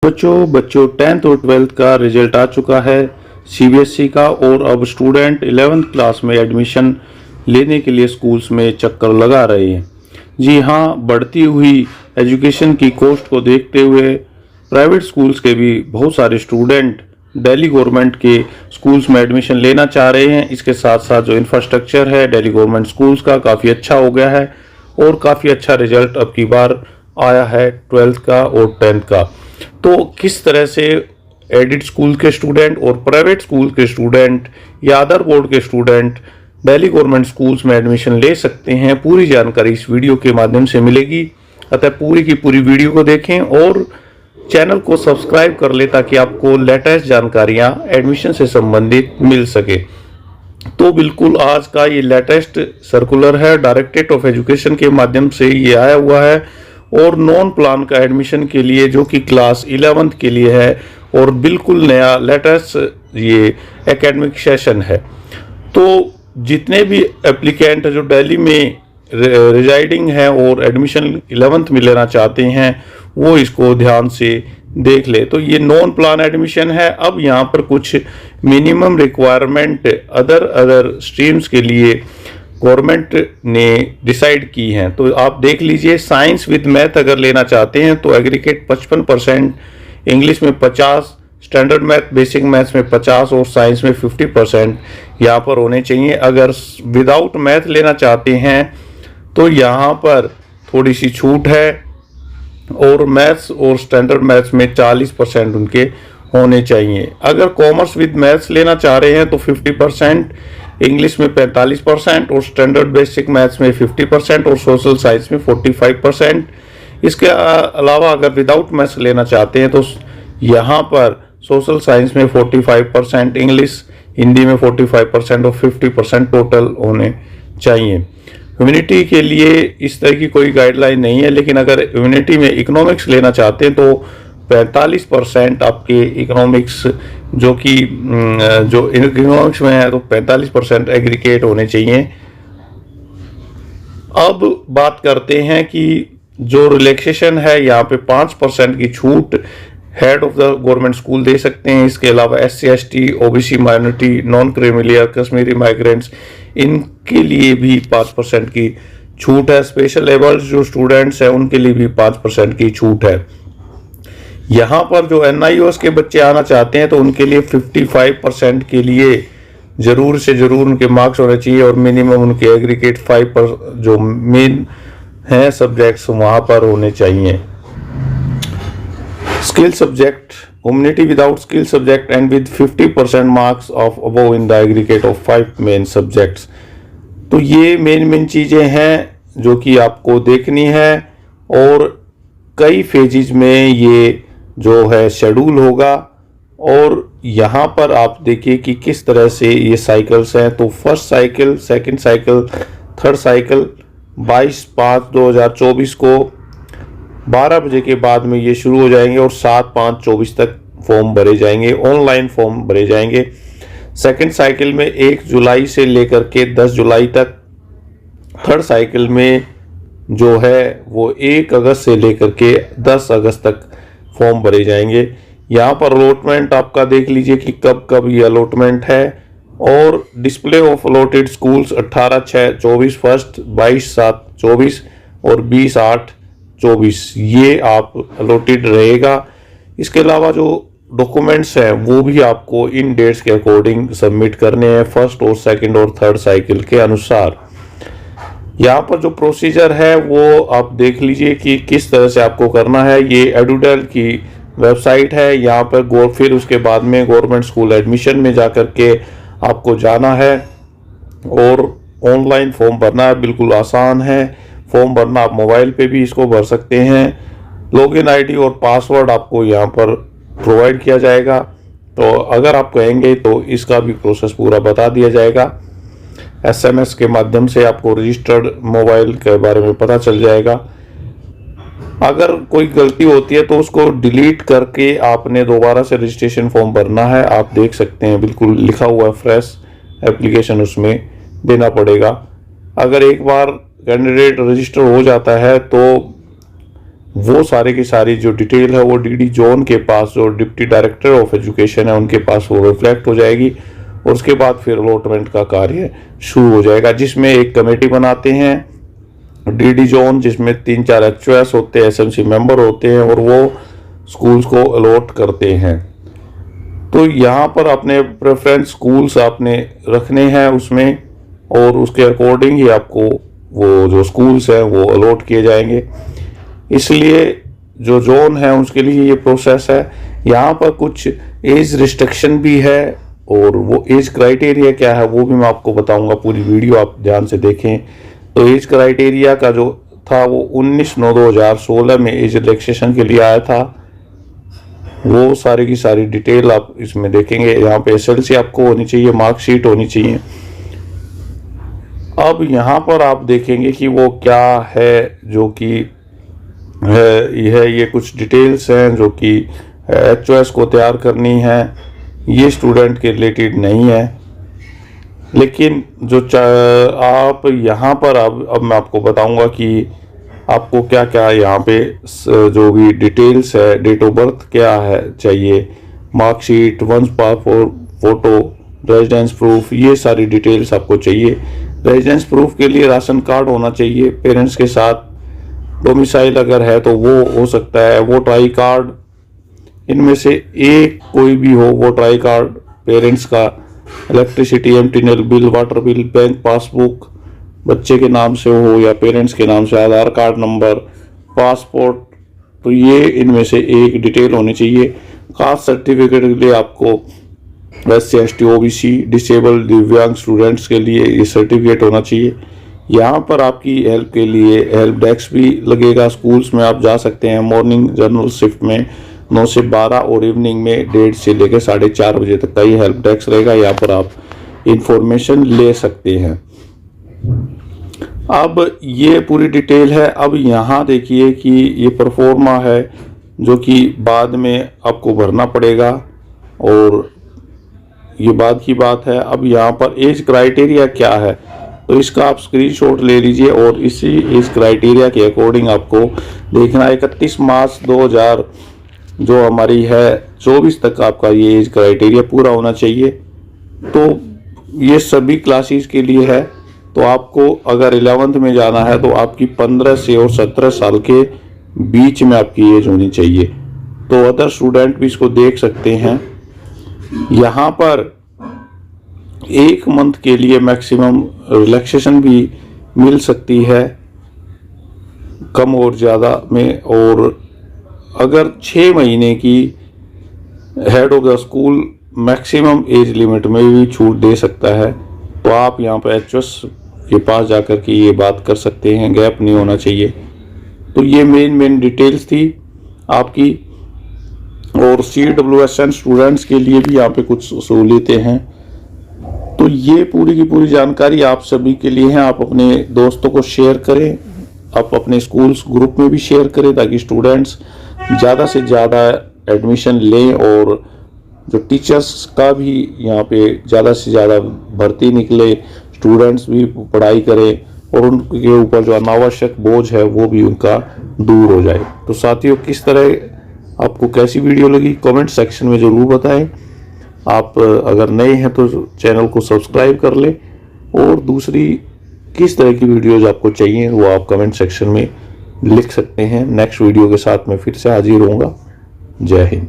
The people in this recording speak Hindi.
बच्चों 10th और 12th का रिजल्ट आ चुका है सीबीएसई का। और अब स्टूडेंट 11th क्लास में एडमिशन लेने के लिए स्कूल्स में चक्कर लगा रहे हैं। जी हाँ, बढ़ती हुई एजुकेशन की कॉस्ट को देखते हुए प्राइवेट स्कूल्स के भी बहुत सारे स्टूडेंट दिल्ली गवर्नमेंट के स्कूल्स में एडमिशन लेना चाह रहे हैं। इसके साथ साथ जो इंफ्रास्ट्रक्चर है दिल्ली गवर्नमेंट स्कूल्स का काफ़ी अच्छा हो गया है और काफ़ी अच्छा रिजल्ट अब की बार आया है 12th का और 10th का। तो किस तरह से एडिड स्कूल के स्टूडेंट और प्राइवेट स्कूल के स्टूडेंट या अदर बोर्ड के स्टूडेंट दिल्ली गवर्नमेंट स्कूल्स में एडमिशन ले सकते हैं, पूरी जानकारी इस वीडियो के माध्यम से मिलेगी। अतः पूरी की पूरी वीडियो को देखें और चैनल को सब्सक्राइब कर ले ताकि आपको लेटेस्ट जानकारियां एडमिशन से संबंधित मिल सके। तो बिल्कुल आज का ये लेटेस्ट सर्कुलर है, डायरेक्टरेट ऑफ एजुकेशन के माध्यम से ये आया हुआ है और नॉन प्लान का एडमिशन के लिए जो कि क्लास 11th के लिए है और बिल्कुल नया लेटेस्ट ये एकेडमिक सेशन है। तो जितने भी एप्लीकेंट जो दिल्ली में रिजाइडिंग हैं और एडमिशन 11th में लेना चाहते हैं वो इसको ध्यान से देख ले। तो ये नॉन प्लान एडमिशन है। अब यहाँ पर कुछ मिनिमम रिक्वायरमेंट अदर स्ट्रीम्स के लिए गवर्नमेंट ने डिसाइड की हैं। तो आप देख लीजिए, साइंस विद मैथ अगर लेना चाहते हैं तो एग्रीगेट 55%, इंग्लिश में 50%, स्टैंडर्ड मैथ बेसिक मैथ्स में 50% और साइंस में 50% यहाँ पर होने चाहिए। अगर विदाउट मैथ लेना चाहते हैं तो यहाँ पर थोड़ी सी छूट है और मैथ्स और स्टैंडर्ड मैथ्स में 40% उनके होने चाहिए। अगर कॉमर्स विद मैथ्स लेना चाह रहे हैं तो 50%, इंग्लिश में 45% और स्टैंडर्ड बेसिक मैथ्स में 50% और सोशल साइंस में 45%। इसके अलावा अगर विदाउट मैथ्स लेना चाहते हैं तो यहाँ पर सोशल साइंस में 45%, इंग्लिश हिंदी में 45% और 50% टोटल होने चाहिए। ह्यूमैनिटी के लिए इस तरह की कोई गाइडलाइन नहीं है, लेकिन अगर ह्यूमैनिटी में इकोनॉमिक्स लेना चाहते हैं तो 45% आपके इकोनॉमिक्स जो इकोनॉमिक्स में है तो 45% एग्रीगेट होने चाहिए। अब बात करते हैं कि जो रिलैक्सेशन है, यहाँ पे 5% की छूट head of the government school दे सकते हैं। इसके अलावा SC ST OBC minority, non creamy layer, Kashmiri migrants, इनके लिए भी 5% की छूट है। स्पेशल एबल्ड जो स्टूडेंट्स हैं उनके लिए भी 5% की छूट है। यहाँ पर जो NIOS के बच्चे आना चाहते हैं तो उनके लिए 55% के लिए जरूर से जरूर उनके मार्क्स होने चाहिए और मिनिमम उनके एग्रीगेट 5% जो मेन हैं सब्जेक्ट्स वहाँ पर होने चाहिए। Skill subject, humanity without skill subject and with 50% marks of above in the aggregate of 5 main subjects. तो ये मेन चीज़ें हैं जो कि आपको देखनी है और कई फेजेज में ये जो है शेड्यूल होगा। और यहाँ पर आप देखिए कि किस तरह से ये साइकिल्स हैं। तो first cycle, second cycle, third cycle 22/5/2024 को 12 बजे के बाद में ये शुरू हो जाएंगे और 7/5/24 तक फॉर्म भरे जाएंगे, ऑनलाइन फॉर्म भरे जाएंगे। सेकंड साइकिल में 1 जुलाई से लेकर के 10 जुलाई तक, थर्ड साइकिल में जो है वो 1 अगस्त से लेकर के 10 अगस्त तक फॉर्म भरे जाएंगे। यहाँ पर अलॉटमेंट आपका देख लीजिए कि कब कब ये अलॉटमेंट है। और display of allotted schools 18/6/24 first, 22/7/24 और 20/8/24 ये आप अलॉटेड रहेगा। इसके अलावा जो डॉक्यूमेंट्स हैं वो भी आपको इन डेट्स के अकॉर्डिंग सबमिट करने हैं, फर्स्ट और सेकंड और थर्ड साइकिल के अनुसार। यहाँ पर जो प्रोसीजर है वो आप देख लीजिए कि किस तरह से आपको करना है। ये एडुडेल की वेबसाइट है। यहाँ पर फिर उसके बाद में गवर्नमेंट स्कूल एडमिशन में जाकर के आपको जाना है और ऑनलाइन फॉर्म भरना है। बिल्कुल आसान है फॉर्म भरना, आप मोबाइल पे भी इसको भर सकते हैं। लॉगिन आईडी और पासवर्ड आपको यहाँ पर प्रोवाइड किया जाएगा। तो अगर आप कहेंगे तो इसका भी प्रोसेस पूरा बता दिया जाएगा। SMS के माध्यम से आपको रजिस्टर्ड मोबाइल के बारे में पता चल जाएगा। अगर कोई गलती होती है तो उसको डिलीट करके आपने दोबारा से रजिस्ट्रेशन फॉर्म भरना है। आप देख सकते हैं बिल्कुल लिखा हुआ है फ्रेश एप्लीकेशन, उसमें देना पड़ेगा। अगर एक बार कैंडिडेट रजिस्टर हो जाता है तो वो सारे की सारी जो डिटेल है वो डीडी जोन के पास, जो डिप्टी डायरेक्टर ऑफ एजुकेशन है, उनके पास वो रिफ्लेक्ट हो जाएगी और उसके बाद फिर अलॉटमेंट का कार्य शुरू हो जाएगा, जिसमें एक कमेटी बनाते हैं डीडी जोन, जिसमें 3-4 HOS होते हैं, SMC मेंबर होते हैं और वो स्कूल्स को अलॉट करते हैं। तो यहाँ पर अपने प्रेफरेंस स्कूल्स आपने रखने हैं उसमें, और उसके अकॉर्डिंग ही आपको वो जो स्कूल्स हैं वो अलॉट किए जाएंगे। इसलिए जो जोन है उसके लिए ये प्रोसेस है। यहाँ पर कुछ एज रिस्ट्रिक्शन भी है और वो एज क्राइटेरिया क्या है वो भी मैं आपको बताऊंगा, पूरी वीडियो आप ध्यान से देखें। तो एज क्राइटेरिया का जो था वो 19/9/2016 में एज रिलैक्सेशन के लिए आया था। वो सारी की सारी डिटेल आप इसमें देखेंगे। यहाँ पे SLC आपको होनी चाहिए, मार्कशीट होनी चाहिए। अब यहाँ पर आप देखेंगे कि वो क्या है जो कि ये कुछ डिटेल्स हैं जो कि HOS को तैयार करनी है। ये स्टूडेंट के रिलेटेड नहीं है, लेकिन जो आप यहाँ पर अब मैं आपको बताऊंगा कि आपको क्या क्या यहाँ पे जो भी डिटेल्स है, डेट ऑफ बर्थ क्या है चाहिए, marksheet, once passport photo, residence proof, ये सारी डिटेल्स आपको चाहिए। रेजिडेंस प्रूफ के लिए राशन कार्ड होना चाहिए पेरेंट्स के साथ, डोमिसाइल अगर है तो वो हो सकता है, वोटर आई कार्ड, इनमें से एक कोई भी हो, वोटर आई कार्ड पेरेंट्स का, electricity, MTNL bill, water bill, bank passbook बच्चे के नाम से हो या पेरेंट्स के नाम से, आधार कार्ड नंबर, पासपोर्ट, तो ये इनमें से एक डिटेल होनी चाहिए। कास्ट सर्टिफिकेट के लिए आपको SC ST OBC डिसेबल दिव्यांग स्टूडेंट्स के लिए ये सर्टिफिकेट होना चाहिए। यहाँ पर आपकी हेल्प के लिए हेल्प डेस्क भी लगेगा। स्कूल्स में आप जा सकते हैं मॉर्निंग जनरल शिफ्ट में 9 से 12 और इवनिंग में 1:30 से लेकर 4:30 बजे तक का ये हेल्प डेस्क रहेगा। यहाँ पर आप इंफॉर्मेशन ले सकते हैं। अब ये पूरी डिटेल है। अब यहाँ देखिए कि ये परफॉर्मा है जो कि बाद में आपको भरना पड़ेगा और ये बाद की बात है। अब यहाँ पर एज क्राइटेरिया क्या है तो इसका आप स्क्रीनशॉट ले लीजिए और इसी एज क्राइटेरिया के अकॉर्डिंग आपको देखना है। 31 मार्च 2000 जो हमारी है 24 तक आपका ये एज क्राइटेरिया पूरा होना चाहिए। तो ये सभी क्लासेस के लिए है। तो आपको अगर 11th में जाना है तो आपकी 15 से और 17 साल के बीच में आपकी एज होनी चाहिए। तो अदर स्टूडेंट भी इसको देख सकते हैं। यहाँ पर 1 मंथ के लिए मैक्सिमम रिलैक्सेशन भी मिल सकती है, कम और ज़्यादा में। और अगर 6 महीने की head of the school maximum age limit में भी छूट दे सकता है। तो आप यहाँ पर HOS के पास जाकर के ये बात कर सकते हैं, गैप नहीं होना चाहिए। तो ये मेन डिटेल्स थी आपकी। और CWSN स्टूडेंट्स के लिए भी यहाँ पे कुछ सहूलियतें हैं। तो ये पूरी की पूरी जानकारी आप सभी के लिए है। आप अपने दोस्तों को शेयर करें, आप अपने स्कूल्स ग्रुप में भी शेयर करें ताकि स्टूडेंट्स ज़्यादा से ज़्यादा एडमिशन लें और जो टीचर्स का भी यहाँ पे ज़्यादा से ज़्यादा भर्ती निकले, स्टूडेंट्स भी पढ़ाई करें और उनके ऊपर जो अनावश्यक बोझ है वो भी उनका दूर हो जाए। तो साथियों, किस तरह आपको कैसी वीडियो लगी कमेंट सेक्शन में ज़रूर बताएं। आप अगर नए हैं तो चैनल को सब्सक्राइब कर लें और दूसरी किस तरह की वीडियोज़ आपको चाहिए वो आप कमेंट सेक्शन में लिख सकते हैं। नेक्स्ट वीडियो के साथ मैं फिर से हाजिर होऊंगा। जय हिंद।